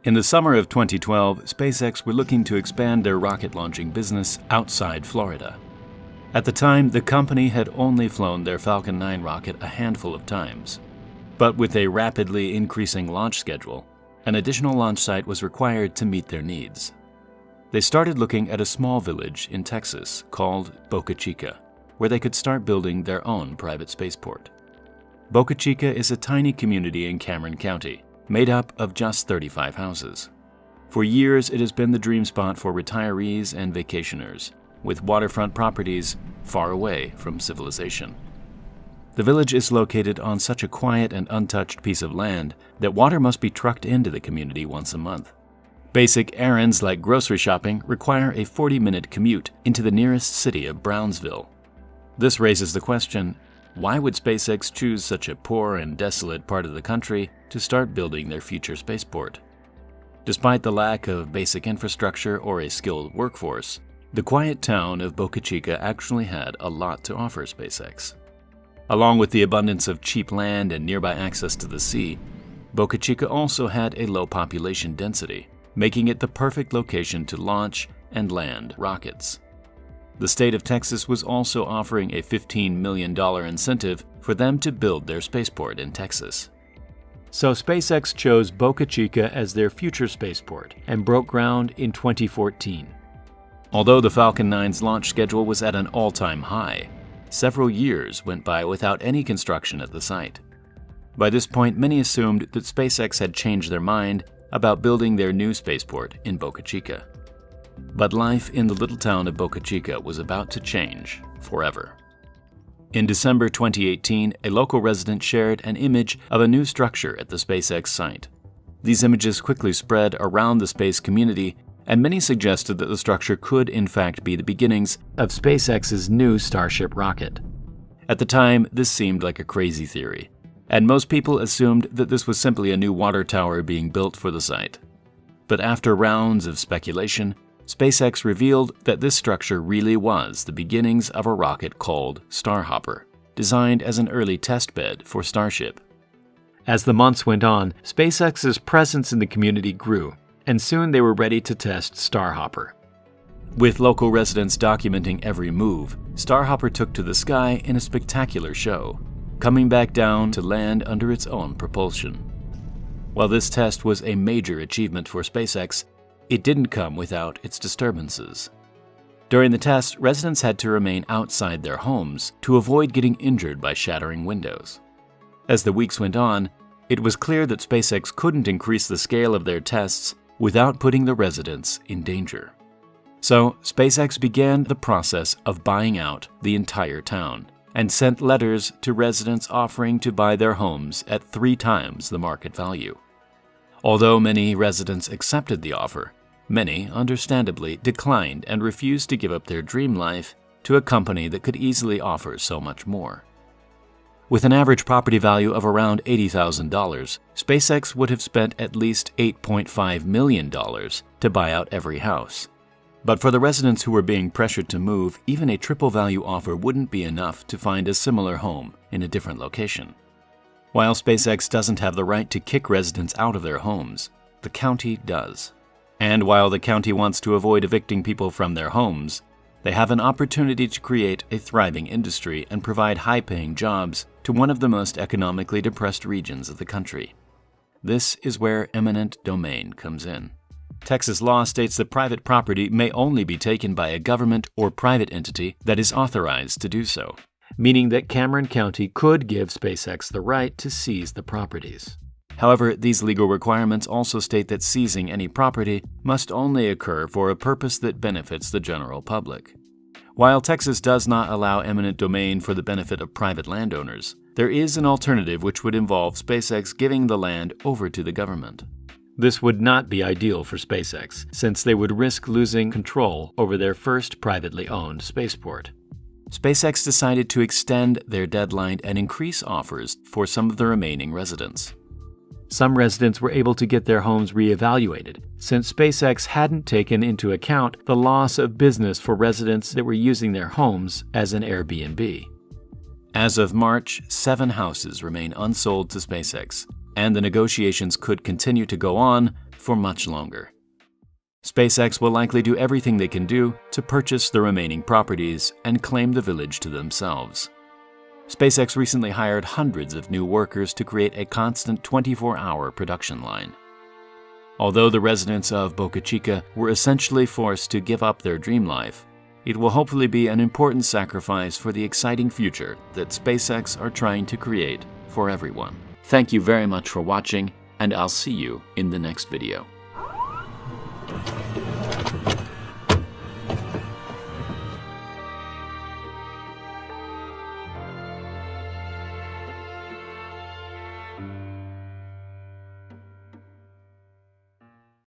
In the summer of 2012, SpaceX were looking to expand their rocket launching business outside Florida. At the time, the company had only flown their Falcon 9 rocket a handful of times. But with a rapidly increasing launch schedule, an additional launch site was required to meet their needs. They started looking at a small village in Texas called Boca Chica, where they could start building their own private spaceport. Boca Chica is a tiny community in Cameron County, made up of just 35 houses. For years, it has been the dream spot for retirees and vacationers, with waterfront properties far away from civilization. The village is located on such a quiet and untouched piece of land that water must be trucked into the community once a month. Basic errands like grocery shopping require a 40-minute commute into the nearest city of Brownsville. This raises the question, why would SpaceX choose such a poor and desolate part of the country to start building their future spaceport? Despite the lack of basic infrastructure or a skilled workforce, the quiet town of Boca Chica actually had a lot to offer SpaceX. Along with the abundance of cheap land and nearby access to the sea, Boca Chica also had a low population density, making it the perfect location to launch and land rockets. The state of Texas was also offering a $15 million incentive for them to build their spaceport in Texas. So SpaceX chose Boca Chica as their future spaceport and broke ground in 2014. Although the Falcon 9's launch schedule was at an all-time high, several years went by without any construction at the site. By this point, many assumed that SpaceX had changed their mind about building their new spaceport in Boca Chica. But life in the little town of Boca Chica was about to change forever. In December 2018, a local resident shared an image of a new structure at the SpaceX site. These images quickly spread around the space community, and many suggested that the structure could in fact be the beginnings of SpaceX's new Starship rocket. At the time, this seemed like a crazy theory, and most people assumed that this was simply a new water tower being built for the site. But after rounds of speculation, SpaceX revealed that this structure really was the beginnings of a rocket called Starhopper, designed as an early test bed for Starship. As the months went on, SpaceX's presence in the community grew, and soon they were ready to test Starhopper. With local residents documenting every move, Starhopper took to the sky in a spectacular show, coming back down to land under its own propulsion. While this test was a major achievement for SpaceX, it didn't come without its disturbances. During the test, residents had to remain outside their homes to avoid getting injured by shattering windows. As the weeks went on, it was clear that SpaceX couldn't increase the scale of their tests without putting the residents in danger. So, SpaceX began the process of buying out the entire town and sent letters to residents offering to buy their homes at 3 times the market value. Although many residents accepted the offer, many, understandably, declined and refused to give up their dream life to a company that could easily offer so much more. With an average property value of around $80,000, SpaceX would have spent at least $8.5 million to buy out every house. But for the residents who were being pressured to move, even a triple value offer wouldn't be enough to find a similar home in a different location. While SpaceX doesn't have the right to kick residents out of their homes, the county does. And while the county wants to avoid evicting people from their homes, they have an opportunity to create a thriving industry and provide high-paying jobs to one of the most economically depressed regions of the country. This is where eminent domain comes in. Texas law states that private property may only be taken by a government or private entity that is authorized to do so, meaning that Cameron County could give SpaceX the right to seize the properties. However, these legal requirements also state that seizing any property must only occur for a purpose that benefits the general public. While Texas does not allow eminent domain for the benefit of private landowners, there is an alternative which would involve SpaceX giving the land over to the government. This would not be ideal for SpaceX, since they would risk losing control over their first privately owned spaceport. SpaceX decided to extend their deadline and increase offers for some of the remaining residents. Some residents were able to get their homes reevaluated, since SpaceX hadn't taken into account the loss of business for residents that were using their homes as an Airbnb. As of March, 7 houses remain unsold to SpaceX, and the negotiations could continue to go on for much longer. SpaceX will likely do everything they can do to purchase the remaining properties and claim the village to themselves. SpaceX recently hired hundreds of new workers to create a constant 24-hour production line. Although the residents of Boca Chica were essentially forced to give up their dream life, it will hopefully be an important sacrifice for the exciting future that SpaceX are trying to create for everyone. Thank you very much for watching, and I'll see you in the next video.